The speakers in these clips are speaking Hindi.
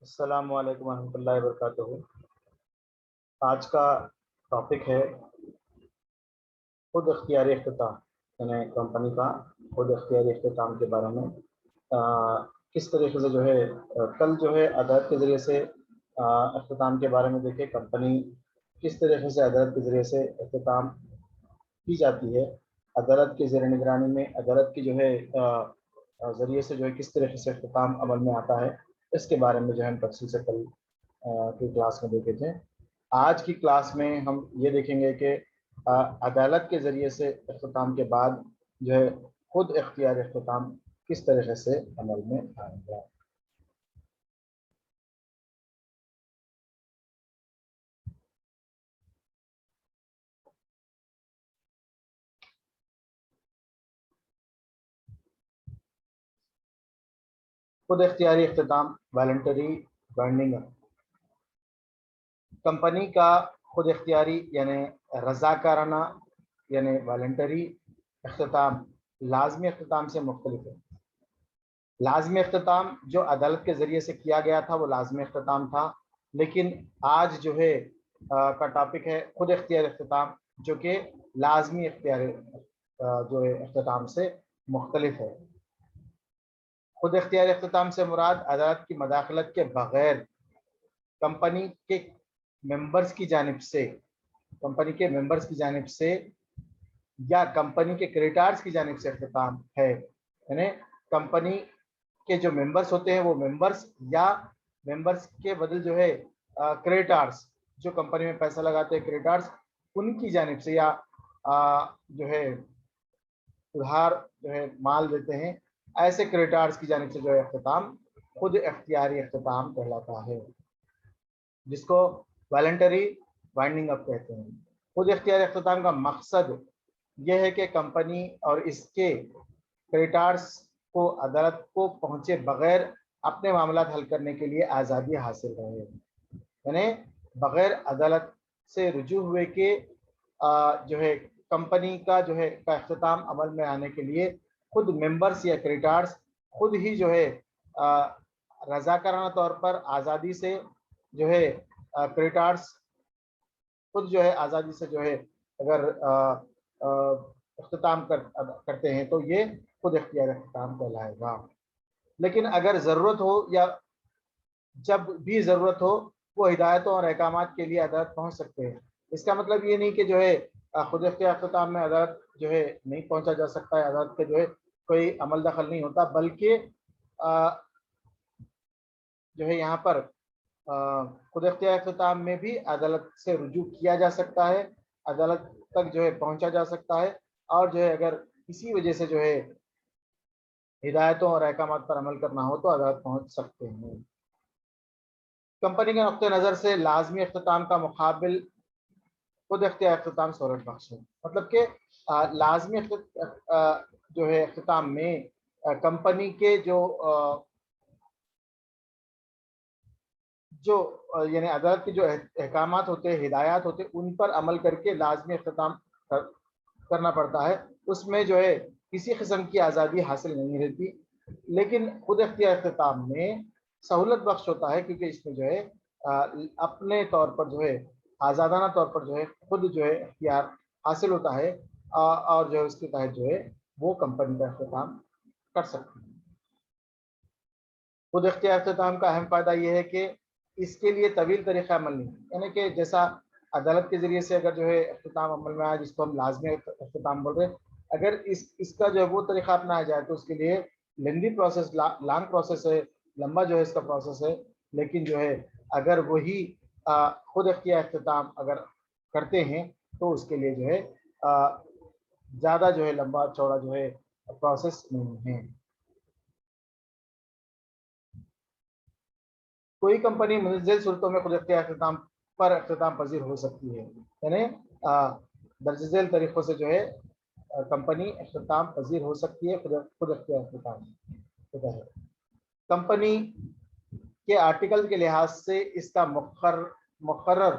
अस्सलामु अलैकुम वरहमतुल्लाहि वबरकातुहू। आज का टॉपिक है खुद इख्तियारी इख्तिताम, यानी कंपनी का खुद इख्तियारी इख्तिताम के बारे में। किस तरीके से जो है कल जो है अदालत के ज़रिए से इख्तिताम के बारे में देखे, कंपनी किस तरीके से अदालत के ज़रिए से इख्तिताम की जाती है, अदालत की ज़ेर निगरानी में अदालत की जो है ज़रिए से जो है किस तरीके से इख्तिताम अमल में आता है, इसके बारे में जो है हम तफसील से कल की क्लास में देखे थे। आज की क्लास में हम ये देखेंगे कि अदालत के ज़रिए से इख्तिताम के बाद जो है खुद इख्तियार इख्तिताम किस तरीके से अमल में आएगा। खुद इख्तियारी इख्तिताम, वॉलंटरी वाइंडिंग अप। कंपनी का खुद इख्तियारी यानी रज़ाकाराना यानी वॉलंटरी इख्तिताम लाजमी इख्तिताम से मुख्तलिफ है। लाजमी इख्तिताम जो अदालत के ज़रिए से किया गया था वो लाजमी इख्तिताम था, लेकिन आज जो है का टॉपिक है खुद इख्तियार इख्तिताम, जो कि लाजमी इख्तियार जो है इख्तिताम से मुख्तलिफ है। खुद इख्तियार इख्तिताम से मुराद अदालत की मदाखलत के बग़ैर कंपनी के मेंबर्स की जानिब से, कंपनी के मेंबर्स की जानिब से या कंपनी के क्रेडिटर्स की जानिब से इख्तिताम है। यानी कंपनी के जो मेंबर्स होते हैं वो मेंबर्स या मेंबर्स के बदल जो है क्रेडिटर्स, जो कंपनी में पैसा लगाते हैं क्रेडिटर्स, उनकी जानिब से या जो है उधार जो है माल देते हैं, ऐसे क्रेडिटर्स की जानिब से जो है इख्तिताम खुद इख्तियारी इख्तिताम कहलाता है, जिसको वॉलंटरी वाइंडिंग अप कहते हैं। खुद इख्तियारी इख्तिताम का मकसद यह है कि कंपनी और इसके क्रेडिटर्स को अदालत को पहुंचे बगैर अपने मामला हल करने के लिए आज़ादी हासिल रहे। यानी बगैर अदालत से रुजू हुए के जो है कंपनी का जो है का इख्तिताम अमल में आने के लिए खुद मेंबर्स या क्रेडिटर्स खुद ही जो है रज़ाकाराना तौर पर आज़ादी से जो है क्रेडिटर्स खुद जो है आज़ादी से जो है अगर इख्तिताम करते हैं तो ये खुद इख्तियार इख्तिताम कहलाएगा। लेकिन अगर ज़रूरत हो या जब भी ज़रूरत हो वो हिदायतों और अहकामात के लिए अदालत पहुंच सकते हैं। इसका मतलब ये नहीं कि जो है खुद इख्तियार इख्तिताम में अदालत जो है नहीं पहुंचा जा सकता है, अदालत के जो है कोई अमल दखल नहीं होता, बल्कि जो है यहाँ पर खुद इख्तियार इख्तिताम में भी अदालत से रुजू किया जा सकता है, अदालत तक जो है पहुंचा जा सकता है, और जो है अगर किसी वजह से जो है हिदायतों और अहकामात पर अमल करना हो तो अदालत पहुंच सकते हैं। कंपनी के नुक्ते नज़र से लाजमी इख्तिताम का मुकाबिल खुद इख्तियार इख्तिताम सहूलत बख्श है। मतलब कि लाजमी जो है इख्तिताम में कंपनी के जो यानी अदालत के जो अहकामात होते हैं, हिदायत होते हैं, उन पर अमल करके लाजमी इख्तिताम करना पड़ता है। उसमें जो है किसी किस्म की आज़ादी हासिल नहीं रहती, लेकिन खुद इख्तियार इख्तिताम में सहूलत बख्श होता है, क्योंकि इसमें जो है अपने तौर पर जो है आज़ादाना तौर पर जो है खुद जो है इख्तियार हासिल होता है, और जो है उसके तहत जो है वो कंपनी का इख्तिताम कर सकते हैं। खुद इख्तियार इख्तिताम का अहम फ़ायदा यह है कि इसके लिए तवील तरीक़ा अमल नहीं, यानी कि जैसा अदालत के ज़रिए से अगर जो है इख्तिताम अमल में आया, जिसको हम लाजमी इख्तिताम बोल रहे हैं, अगर इसका जो है वो तरीक़ा अपनाया जाए तो उसके लिए लेंदी प्रोसेस, लॉन्ग प्रोसेस है, लंबा जो है इसका प्रोसेस है। लेकिन जो है अगर वही खुद इख्तियार इख्तिताम अगर करते हैं तो उसके लिए जो है ज़्यादा जो है लंबा चौड़ा जो है प्रोसेस नहीं है। कोई कंपनी मुनज़्ज़ल सूरतों में खुद इख्तियार इख्तिताम पर इख्तिताम पजीर हो सकती है, यानी दर्ज झेल तरीक़ों से जो है कंपनी इख्तिताम पजीर हो सकती है खुद इख्तियार इख्तिताम। कंपनी के आर्टिकल के लिहाज से इसका मुक़र्रर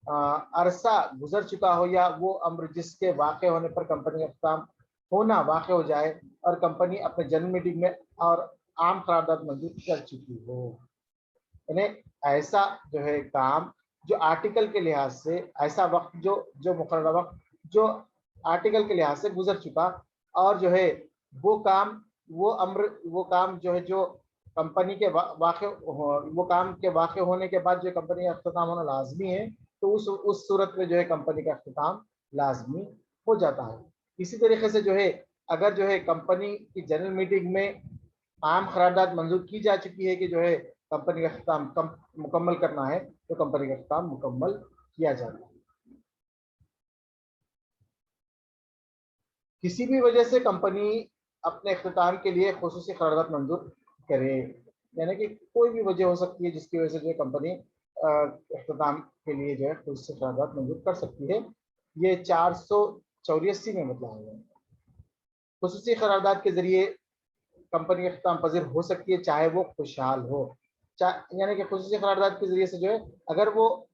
अरसा गुजर चुका हो, या वो अम्र जिसके वाक़ होने पर कंपनी का इख्तिताम होना वाक़ हो जाए और कंपनी अपने जनरल मीटिंग में और आम करारदाद मंजूर कर चुकी हो। यानी ऐसा जो है काम जो आर्टिकल के लिहाज से, ऐसा वक्त जो मुकर्रर वक्त जो आर्टिकल के लिहाज से गुजर चुका, और जो है वो काम वो काम जो है जो कंपनी के वाक़ वो काम के वाक़ होने के बाद जो कंपनी का अख्तिताम होना लाजमी है, तो उस सूरत में जो है कंपनी का अख्तिताम लाजमी हो जाता है। इसी तरीके से जो है अगर जो है कंपनी की जनरल मीटिंग में आम करारदाद मंजूर की जा चुकी है कि जो है कंपनी का अख्तिताम मुकम्मल करना है, तो कंपनी का अख्तिताम मुकम्मल किया जाता है। किसी भी वजह से कंपनी अपने अख्तिताम के लिए खुसूसी करारदाद मंजूर करे, यानी कि कोई भी वजह हो सकती है जिसकी वजह से जो है कंपनी अख्तिताम के लिए जो है खुसूसी करारदाद मंजूर कर सकती है। ये 484 में मतलब है। खुसूसी करारदाद के जरिए कंपनी अख्तिताम पजीर हो सकती है, चाहे वो खुशहाल हो, यानी कि खुसूसी करारदाद के जरिए से जो है अगर वो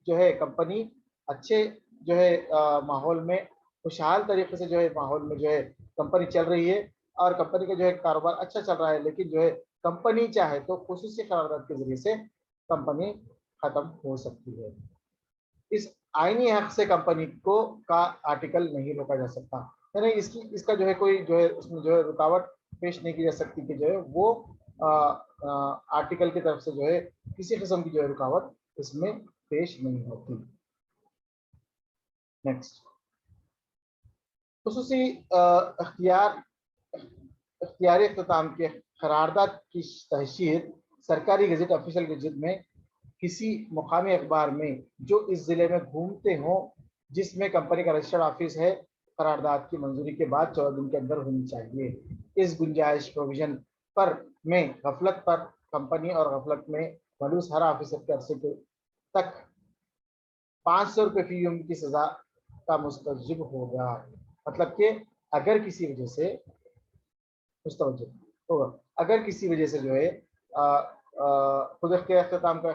जो है कंपनी अच्छे जो है माहौल में, खुशहाल तरीके से जो है माहौल में जो है कंपनी चल रही है और कंपनी का जो है कारोबार अच्छा चल रहा है, लेकिन जो है कंपनी चाहे तो खुसूसी करारदाद के जरिए से कंपनी खत्म हो सकती है। इस आईनी हक से कंपनी को का आर्टिकल नहीं रोका जा सकता, यानी इसका जो है कोई जो है उसमें जो है रुकावट पेश नहीं की जा सकती कि जो है वो आर्टिकल की तरफ से जो है किसी किस्म की जो है रुकावट इसमें पेश नहीं होती। नेक्स्ट, खुसूसी इख्तियारी अख्तिताम के करारदाद की तहसीर सरकारी गजट ऑफिशियल गजट में किसी मुकामी अखबार में जो इस जिले में घूमते हों जिसमें कंपनी का रजिस्टर्ड ऑफिस है, करारदाद की मंजूरी के बाद 14 दिन के अंदर होनी चाहिए। इस गुंजाइश प्रोविजन पर में गफलत पर कंपनी और गफलत में मलूस हर ऑफिसर के अरसे तक 500 रुपये फी यूम की सजा का मुस्तजिब होगा। मतलब कि अगर किसी वजह से मुस्तवज्जिब होगा, अगर किसी वजह से जो है खुद अख्तिताम का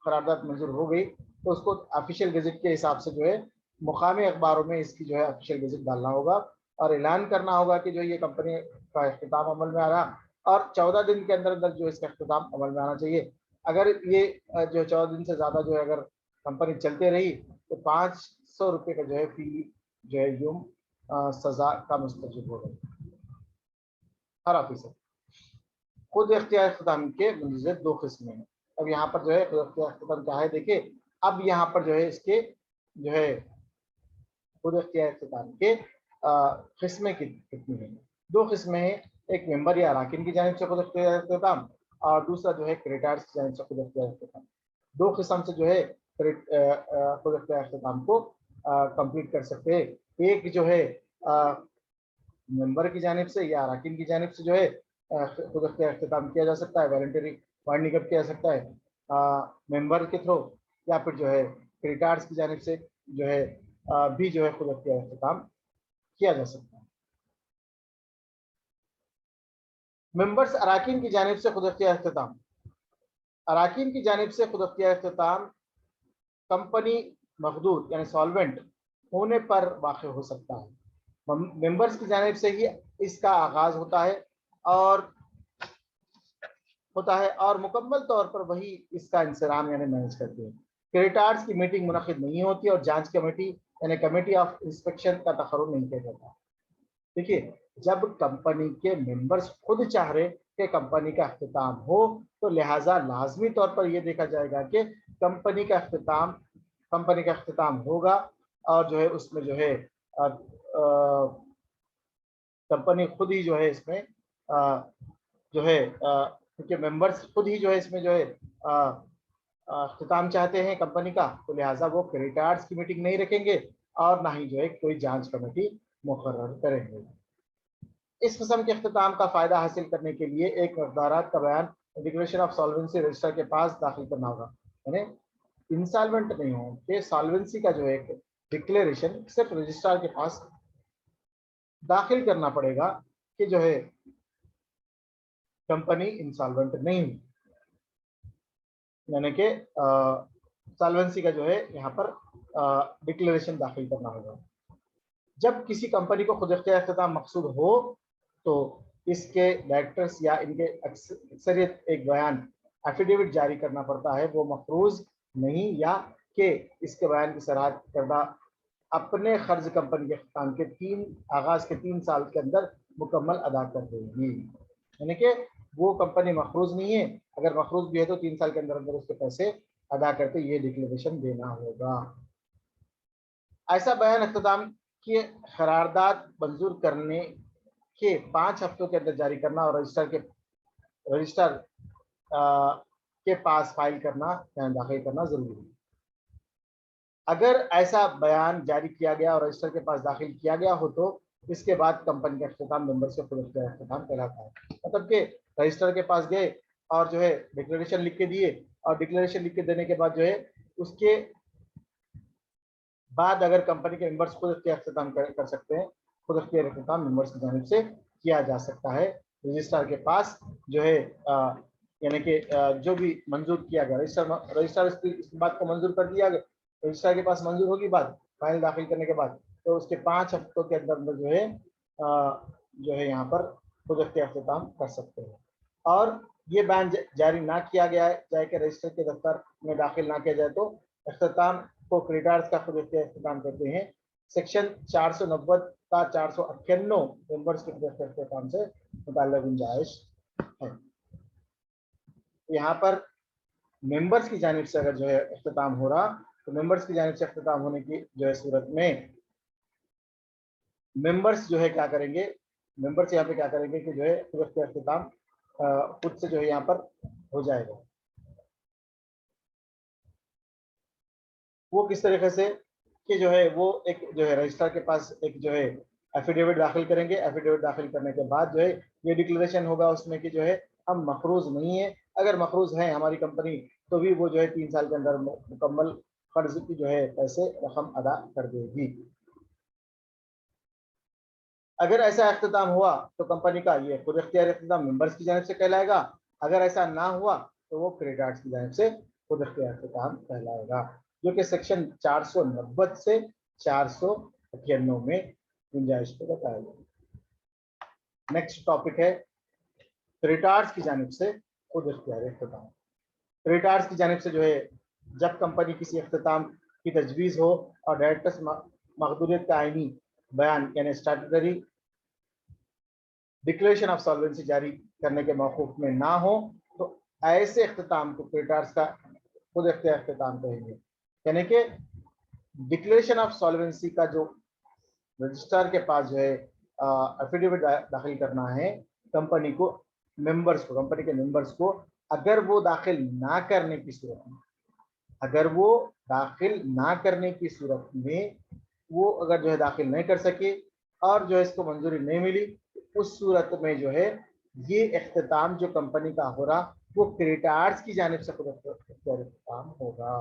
करारदाद मंजूर हो गई, तो उसको ऑफिशियल गजट के हिसाब से जो है मुकामी अखबारों में इसकी जो है ऑफिशियल गजट डालना होगा और ऐलान करना होगा कि जो ये कंपनी का अख्तिताम अमल में आ रहा, और 14 दिन के अंदर अंदर जो इसका अख्तिताम अमल में आना चाहिए। अगर ये जो 14 दिन से ज़्यादा जो है अगर कंपनी चलते रही, तो 500 रुपये का जो है फी जो है यूम सज़ा का मुस्तजिब होगा हर ऑफिसर। खुद इख्तियार इख्तिताम के मंजूर 2 किस्में हैं। अब यहाँ पर जो है खुद इख्तियार इख्तिताम क्या है देखिए, अब यहाँ पर जो है इसके जो है खुद इख्तियार इख्तिताम के किस्में कितनी हैं? 2 किस्में हैं, एक मेंबर या अराकीन की जानिब से खुद इख्तियार इख्तिताम और दूसरा जो है क्रेडिटर्स की जानिब से खुद इख्तियार इख्तिताम। 2 किस्म से जो है खुद इख्तियार इख्तिताम को कंप्लीट कर सकते हैं। एक जो है मेंबर की जानिब से या अराकीन की जानिब से जो है खुद अख्तिताम किया जा सकता है, वॉलंटरी वार्निंग अप किया जा सकता है मेंबर के थ्रू, या फिर जो है क्रेडिटर्स की जानिब से जो है भी जो है खुद अख्तिताम किया जा सकता है। मेंबर्स अराकीन की जानिब से खुद अख्तिताम, अराकीन की जानिब से खुद अख्तिताम कंपनी मखदूद यानी सॉल्वेंट होने पर वाक़ हो सकता है। मेंबर्स की जानिब से ही इसका आगाज होता है और मुकम्मल तौर पर वही इसका इंसराम यानी मैनेज करते हैं। क्रेडिटर्स की मीटिंग मुनक़िद नहीं होती और जांच कमेटी यानी कमेटी ऑफ इंस्पेक्शन का तखर्रुर नहीं किया जाता। देखिए, जब कंपनी के मेंबर्स खुद चाह रहे कि कंपनी का अख्तिताम हो, तो लिहाजा लाजमी तौर पर यह देखा जाएगा कि कंपनी का अख्तिताम होगा और जो है उसमें जो है कंपनी खुद ही जो है इसमें जो है क्योंकि मेंबर्स खुद ही जो है इसमें जो है अख्तिताम चाहते हैं कंपनी का, तो लिहाजा वो क्रेडिटर्स की मीटिंग नहीं रखेंगे और ना ही जो है कोई जांच कमेटी मुकर्रर करेंगे। इस किस्म के अख्तिताम का फ़ायदा हासिल करने के लिए एक मकदारात का बयान डिक्लेरेशन ऑफ सॉल्वेंसी रजिस्टर के पास दाखिल करना होगा, यानी इंसॉल्वेंट नहीं हो कि सॉल्वेंसी का जो एक डिक्लेरेशन सिर्फ रजिस्ट्रार के पास दाखिल करना पड़ेगा कि जो है कंपनी इंसॉल्वेंट नहीं हुई, यानी कि सॉल्वेंसी का जो है यहाँ पर डिक्लेरेशन दाखिल करना होगा। जब किसी कंपनी को खुद इख्तियार मकसूद हो, तो इसके डायरेक्टर्स या इनके अक्सरियत एक बयान एफिडेविट जारी करना पड़ता है वो मफरूज नहीं, या कि इसके बयान की सराहत करदा अपने खर्च कंपनी के अख्ताम के आगाज के 3 साल के अंदर मुकम्मल अदा कर देगी। यानी कि वो कंपनी मफरूज नहीं है, अगर मफरूज भी है तो 3 साल के अंदर अंदर उसके पैसे अदा करके ये डिक्लेरेशन देना होगा। ऐसा बयान अख्ताम की करारदाद मंजूर करने के 5 हफ्तों के अंदर जारी करना और रजिस्टर के पास फाइल करना या दाखिल करना जरूरी है। अगर ऐसा बयान जारी किया गया और रजिस्टर के पास दाखिल किया गया हो तो इसके बाद कंपनी का अख्ताम मेंबर से खुद अख्ताम कहलाता है। मतलब कि रजिस्टर के पास गए और जो है डिक्लेरेशन लिख के दिए, और डिक्लेरेशन लिख के देने के बाद जो है उसके बाद अगर कंपनी के मेंबर्स खुद अख्ताम कर सकते हैं, खुद अख्ताम मेंबर्स की जानिब से किया जा सकता है। रजिस्ट्रार के पास जो है यानी कि जो भी मंजूर किया गया, रजिस्ट्रार इस बात को मंजूर कर दिया गया, रजिस्ट्रार के पास मंजूर होगी बात फाइल दाखिल करने के बाद, तो उसके 5 हफ्तों के अंदर जो है यहाँ पर खुद अख्ताम कर सकते हैं। और ये बैन जारी ना किया गया है, चाहे कि रजिस्टर के दफ्तर में दाखिल ना किया जाए, तो अख्ताम को क्रेडिटर्स का खुद अख्ताम करते हैं। सेक्शन 490 का 498 मेंबर्स के खुद अख्ताम से मुताल्लिक़ गुंजाइश है। यहाँ पर मेंबर्स की जानिब से अगर जो है अख्ताम हो रहा, तो मेंबर्स की जानिब से अख्ताम होने की जो है सूरत में मेंबर्स जो है क्या करेंगे, मेंबर्स यहाँ पे क्या करेंगे कि जो है खुद अख्ताम खुद से जो है यहाँ पर हो जाएगा। वो किस तरीके से कि जो है वो एक जो है रजिस्ट्रार के पास एक जो है एफिडेविट दाखिल करेंगे। एफिडेविट दाखिल करने के बाद जो है ये डिक्लेरेशन होगा उसमें कि जो है हम मफरूज नहीं है, अगर मफरूज है हमारी कंपनी तो भी वो जो है 3 साल के अंदर मुकम्मल कर्ज की जो है पैसे रकम अदा कर देगी। अगर ऐसा अख्ताम हुआ तो कंपनी का ये खुद इख्तियारी अख्ताम मेंबर्स की जानिब से कहलाएगा, अगर ऐसा ना हुआ तो वो क्रेडिटर्स की जानिब से खुद इख्तियारी अख्ताम कहलाएगा, जो कि सेक्शन 490 से 498 में गुंजाइश को बताया गया। नेक्स्ट टॉपिक है क्रेडिटर्स की जानिब से खुद इख्तियारी अख्ताम। क्रेडिटर्स की जानिब से जो है जब कंपनी किसी अख्ताम की तजवीज़ हो और डायरेक्टर्स मकदूरियत का आईनी बयान यानी स्टैट्यूटरी डिक्लेरेशन ऑफ सॉल्वेंसी जारी करने के मौकूफ में ना हो, तो ऐसे अख्ताम को क्रेडिटर्स का खुद अख्ताम कहेंगे। यानी कि डिक्लेरेशन ऑफ सॉल्वेंसी का जो रजिस्ट्रार के पास जो है एफिडेविट दाखिल करना है कंपनी को, मेंबर्स को, कंपनी के मेंबर्स को, अगर वो दाखिल ना करने की सूरत में, अगर वो दाखिल ना करने की सूरत में वो अगर जो है दाखिल नहीं कर सके और जो है इसको मंजूरी नहीं मिली, उस सूरत में जो है ये अख्ताम जो कंपनी का हो रहा वो क्रेडिटर्स की जानिब से खुद अख्ताम होगा।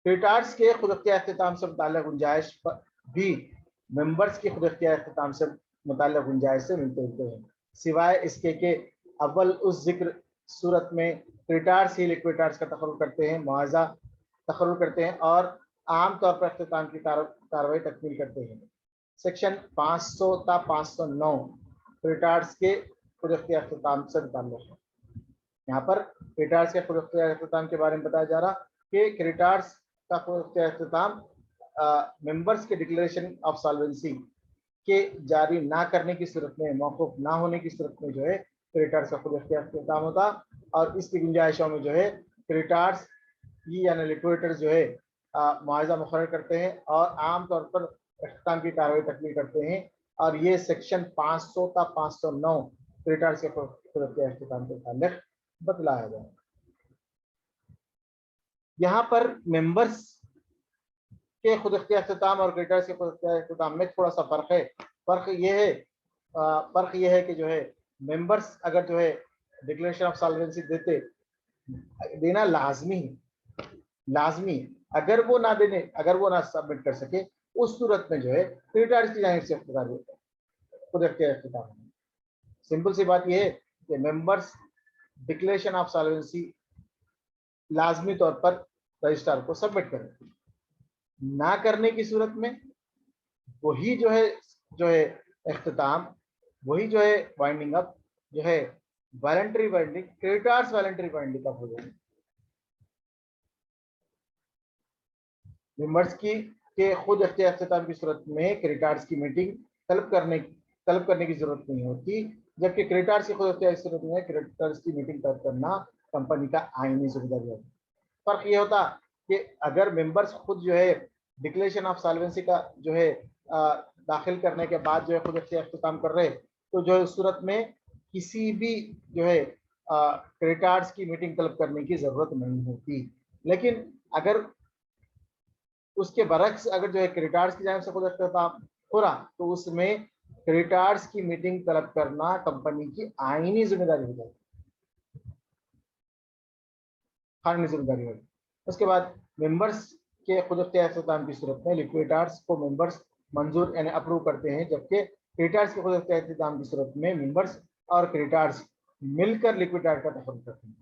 क्रेडिटर्स के खुद अख्ताम से मुताल्लिक़ गुंजाइश भी मेंबर्स के खुद अख्ताम से मुताल्लिक़ गुंजाइश से मिलते जुलते हैं, सिवाय इसके कि अव्वल उस जिक्र सूरत में क्रेडिटर्स ही लिक्विडिटर्स का तखल्लुक़ करते हैं, मुआवजा तखल्लुक़ करते हैं और आम तौर पर अख्ताम की कार्रवाई तकमील करते हैं। सेक्शन 500 ता 509 क्रेडिटर्स के खुद अख्ताम से मुताल्लिक़ है। यहाँ पर क्रेडिटर्स के खुद अख्ताम के बारे में बताया जा रहा कि क्रेडिटर्स का खुद अख्ताम मेंबर्स के डिक्लेरेशन ऑफ सॉल्वेंसी के जारी ना करने की सूरत में, मौकूफ ना होने की सूरत में जो है क्रेडिटर्स का खुद अख्ताम होता, और इसकी गुंजाइशों में जो है क्रेडिटर्स यानी लिक्विडेटर्स जो है मुआवजा मुकर्रर करते हैं और आम तौर पर अख्ताम की कार्रवाई तकमील करते हैं, और ये सेक्शन 500 ता 509 क्रेडिटर्स के खुद अख्ताम के मुताल्लिक़ बतलाया गया। यहाँ पर मेंबर्स के खुद अख्ताम और क्रेडिटर्स के खुद अख्ताम में थोड़ा सा फर्क है। फर्क ये है कि जो है मेंबर्स अगर जो है डिक्लेरेशन ऑफ सॉल्वेंसी देना लाजमी, अगर वो ना सबमिट कर सके उस सूरत में जो है क्रेडिटर्स की जानिब से खुद अख्ताम। सिंपल सी बात यह है कि मेंबर्स डिक्लेरेशन ऑफ सॉल्वेंसी लाजमी तौर पर रजिस्ट्रार को सबमिट करें, ना करने की सूरत में वही जो है अख्ताम, वही जो है वाइंडिंग अप जो है voluntary binding, creditors voluntary binding कब हो जाएगी? मेंबर्स की के खुद इख्तियार की सूरत में क्रेडिटर्स की मीटिंग तलब करने की जरूरत नहीं होती, जबकि क्रेडिटर्स की खुद इख्तियार की सूरत में क्रेडिटर्स की मीटिंग तलब करना कंपनी का आईनी जिम्मेदारी है। फर्क ये होता कि अगर मेंबर्स खुद जो है डिक्लेरेशन ऑफ सॉल्वेंसी का जो है दाखिल करने के बाद जो है खुद इख्तियार कर रहे, तो जो है उस सूरत में किसी भी जो है क्रेडिटर्स की मीटिंग तलब करने की जरूरत नहीं होती। लेकिन अगर उसके बरक्स अगर जो है क्रेडिटर्स की जानिब से खुद इख्तियार हो रहा, तो उसमें क्रेडिटर्स की मीटिंग तलब करना कंपनी की आईनी जिम्मेदारी हो जाएगी, कानूनी जिम्मेदारी होगी। उसके बाद मेंबर्स के खुद इख्तियार की सूरत में लिक्विडिटर्स को मेंबर्स मंजूर यानी अप्रूव करते हैं, जबकि क्रेडिटर्स के खुद इख्तियार की सूरत में मेंबर्स और क्रेडिटर्स मिलकर लिक्विडिटर का तखल्लुस करते हैं।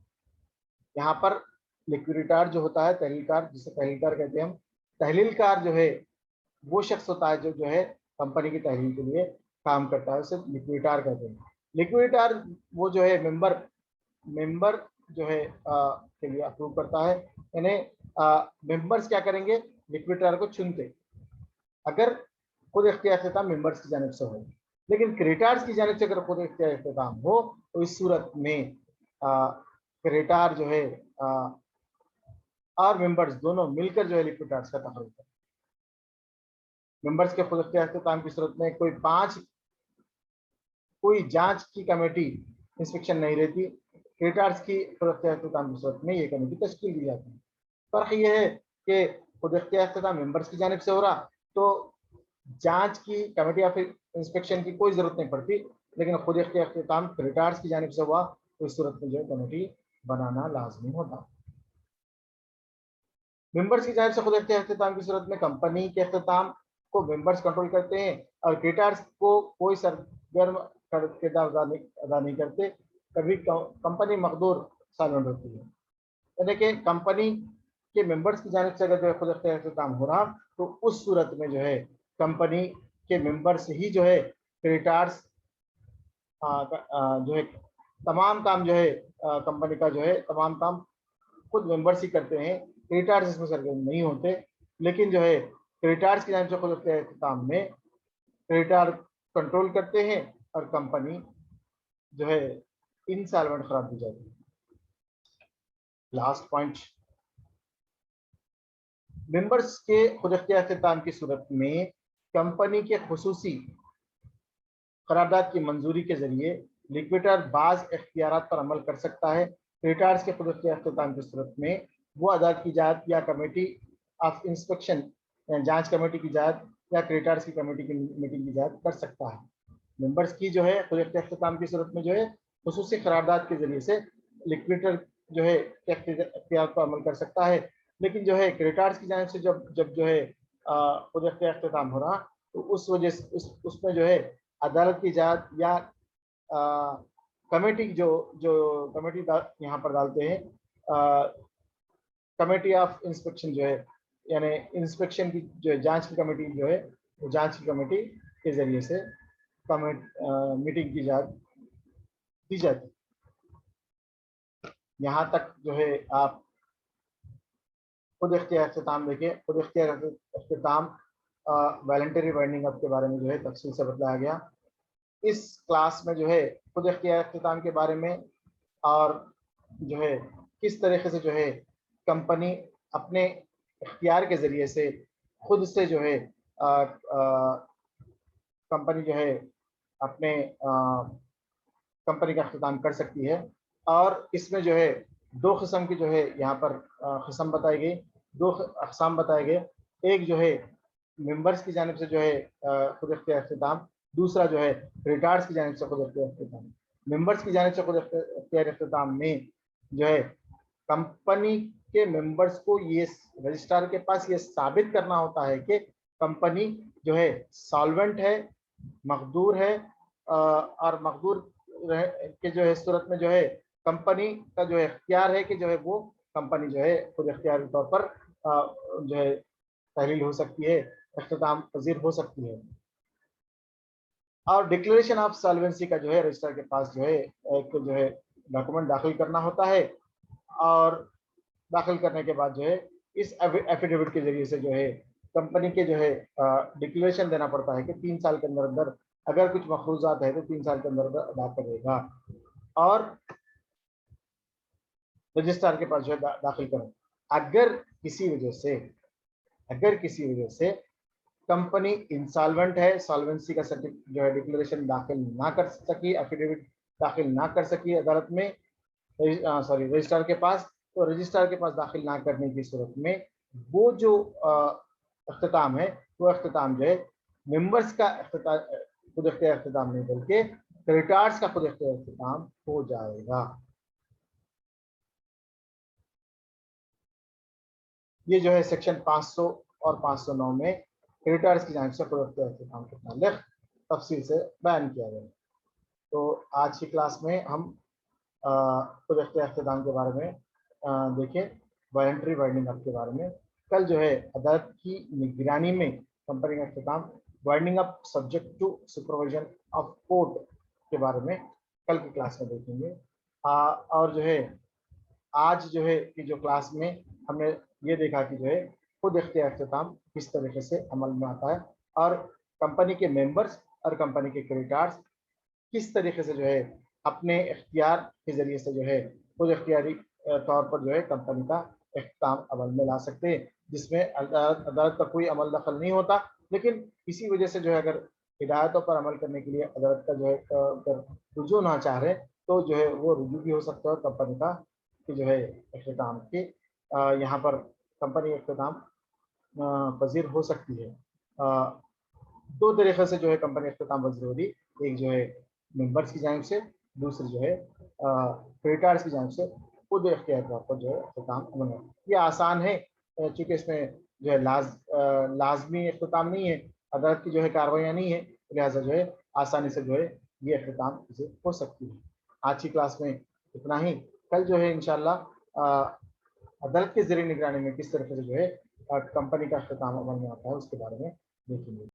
यहाँ पर लिक्विडिटर जो होता है तहलीलकार, जिसे तहलीलकार कहते हैं हम, तहलीलकार जो है वो शख्स होता है जो है कंपनी की तहलील के लिए काम करता है, उसे लिक्विडिटर कहते हैं। लिक्विडिटर वो जो है मेंबर जो है के लिए अप्रूव करता है, यानी मेंबर्स क्या करेंगे, लिक्विडिटर को चुनते अगर खुद इख्तियार मेंबर्स की जानिब से हो। लेकिन क्रेडिटर्स की जानिब से अगर खुद इख्तियार हो, तो इस सूरत में क्रेडिटर जो है और मेंबर्स दोनों मिलकर जो है लिक्विडिटर्स का तखल्लुस करते हैं। मेंबर्स के खुद इख्तियार की सूरत में कोई जांच की कमेटी इंस्पेक्शन नहीं रहती, क्रेडिटर्स की खुद इख्तियार की सूरत में ये कमेटी तश्कील दी जाती है। फर्क ये है कि खुद इख्तियार मेंबर्स की जानिब से हो रहा तो जांच की कमेटी या फिर इंस्पेक्शन की कोई जरूरत नहीं पड़ती, लेकिन खुद इख्तियार क्रेडिटर्स की जानिब से हुआ तो इस सूरत में जो है कमेटी बनाना लाजमी होता। मेंबर्स की जानिब से खुद इख्तियार की सूरत में कंपनी के इख्तिताम को मेंबर्स कंट्रोल करते हैं और क्रेडिटर्स को कोई सरगर्म किरदार अदा नहीं करते। कभी कंपनी मकदूर सॉल्वेंट होती है, यानी कि कंपनी के मेंबर्स की जानिब से अगर जो है खुद इख्तियार हो रहा, तो उस सूरत में जो है कंपनी के मेंबर्स ही जो है क्रेडिटर्स जो है तमाम काम जो है कंपनी का जो है तमाम काम खुद मेंबर्स ही करते हैं, क्रेडिटर्स इसमें सरगर्म नहीं होते। लेकिन जो है क्रेडिटर्स की जानिब से खुद इख्तियार में क्रेडिटर कंट्रोल करते हैं और कंपनी जो है इंसॉल्वेंट करार दी जाती है। लास्ट पॉइंट, मेंबर्स के खुद इख्तियार की सूरत में कंपनी के खुसूसी करारदाद की मंजूरी के जरिए लिक्विडिटर बाज इख्तियारात पर अमल कर सकता है। क्रेडिटर्स के खुद इख्तियार की सूरत में वो अदालत की जात या कमेटी ऑफ इंस्पेक्शन जांच कमेटी की जात या क्रेडिटर्स की कमेटी की मीटिंग की जात कर सकता है। मेंबर्स की जो है खुद इख्तियार की सूरत में जो है खुसूसी करारदाद के जरिए से लिक्विडिटर जो है इख्तियार पर अमल कर सकता है। लेकिन जो है क्रेडिटर्स की जानिब से जब जो है खुद इख्तियार हो रहा, तो उस वजह से उसमें जो है अदालत की जात या कमेटी जो जो कमेटी यहाँ पर डालते हैं, कमेटी ऑफ इंस्पेक्शन जो है, यानी इंस्पेक्शन की जो है जांच की कमेटी जो है, वो जांच की कमेटी के जरिए से मीटिंग की दी जाती। यहाँ तक जो है आप खुद इख्तियार देखिए, खुद इख्तियार वॉलंटरी बाइंडिंग अप के बारे में जो है तफसील से बतलाया गया। इस क्लास में जो है खुद इख्तियार के बारे में और जो है किस तरीके से जो है कंपनी अपने इख्तियार के ज़रिए से खुद से जो है कंपनी जो है अपने कंपनी का इख्तिताम कर सकती है। और इसमें जो है दो किस्म की जो है यहाँ पर किस्म बताई गई, दो अक़साम बताए गए। एक जो है मेंबर्स की जानिब से जो है खुद इख्तियार, दूसरा जो है क्रेडिटर्स की जानिब से खुद इख्तियार। मेंबर्स की जानिब से खुद इख्तियार में जो है कंपनी के मेंबर्स को ये रजिस्ट्रार के पास ये साबित करना होता है कि कंपनी जो है सॉल्वेंट है, मकदूर है, और मकदूर के जो है सूरत में जो है कंपनी का जो है इख्तियार है कि जो है वो कंपनी जो है खुद इख्तियारी तौर पर जो है तहलील हो सकती है, इख्तिताम पजीर हो सकती है। और डिक्लेरेशन ऑफ सॉल्वेंसी का जो है रजिस्ट्रार के पास जो है एक जो है डॉक्यूमेंट दाखिल करना होता है और दाखिल करने के बाद जो है इस एफिडेविट के जरिए से जो है कंपनी के जो है डिक्लेरेशन देना पड़ता है कि 3 साल के अंदर अंदर अगर कुछ मखरूजात है तो 3 साल के अंदर अंदर अदा करेगा और रजिस्ट्रार के पास जो है दाखिल करें। अगर किसी वजह से कंपनी इंसॉल्वेंट है, सॉल्वेंसी का सर्टिफिकेट जो है डिक्लेरेशन दाखिल ना कर सकी, एफिडेविट दाखिल ना कर सकी अदालत में, रजिस्ट्रार के पास, तो रजिस्ट्रार के पास दाखिल ना करने की सूरत में वो जो अख्तिताम है वो अख्तिताम जो है मेंबर्स का खुद इख्तियार अख्तिताम नहीं बल्कि क्रेडिटर्स का खुद इख्तियार अख्तिताम हो जाएगा। ये जो है सेक्शन 500 और 509 में क्रेडिटर्स की जानिब से खुद इख्तियार अख्तिताम के मुताल्लिक़ तफसील से बयान किया गया। तो आज की क्लास में हम खुद इख्तियार अख्तिताम के बारे में देखें, वॉलंटरी वाइंडिंग अप के बारे में। कल जो है अदालत की निगरानी में कंपनी का अख्तिताम winding up subject to supervision of court के बारे में कल की क्लास में देखेंगे। और जो है आज जो है कि जो क्लास में हमने ये देखा कि जो है खुद इख्तियार अख्तिताम किस तरीके से अमल में आता है और कंपनी के मेंबर्स और कंपनी के क्रेडिटर्स किस तरीके से जो है अपने इख्तियार के जरिए से जो है खुद इख्तियारी तौर पर जो है कंपनी का इख्तिताम अमल में ला सकते हैं, जिसमें अदालत का कोई अमल दखल नहीं होता। लेकिन इसी वजह से जो है अगर हिदायतों पर अमल करने के लिए अदालत का जो है अगर रुजू ना चाह रहे तो जो है वो रुजू भी हो सकता है कंपनी का कि जो है इख्तिताम के यहाँ पर कंपनी इख्तिताम पजीर हो सकती है। दो तरीके से जो है कंपनी इख्तिताम पजीर हो रही, एक जो है मेंबर्स की जानिब से, दूसरी जो है क्रेडिटर्स की जानिब से खुद इख्तियार तौर पर जो है इख्तिताम अमल में। ये आसान है चूँकि इसमें जो है लाजमी इख्तिताम नहीं है, अदालत की जो है कार्रवाइयाँ नहीं है, लिहाजा जो है आसानी से जो है ये इख्तिताम हो सकती है। आज की क्लास में इतना ही। कल जो है इंशाअल्लाह अदालत के ज़रिए निगरानी में किस तरीके से जो है कंपनी का इख्तिताम अमल में आता है उसके बारे में देखेंगे।